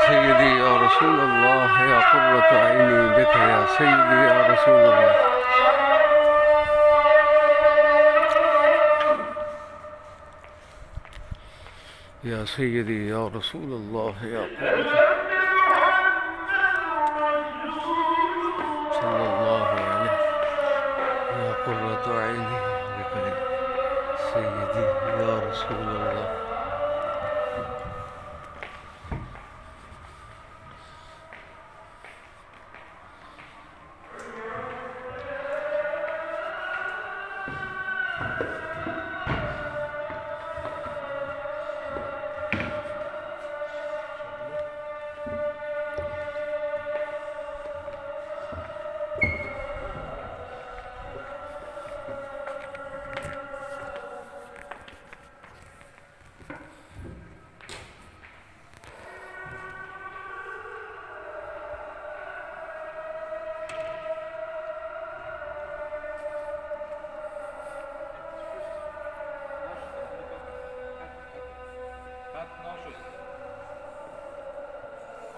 سيدي يا رسول الله، يا قرة عيني بك يا سيدي يا رسول الله. يا سيدي يا رسول الله، يا قرة، صلى الله عليه، يا قرة عيني بك يا سيدي يا رسول الله.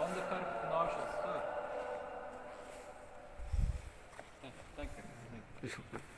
Underkar nauseous. Thank you. شكرا.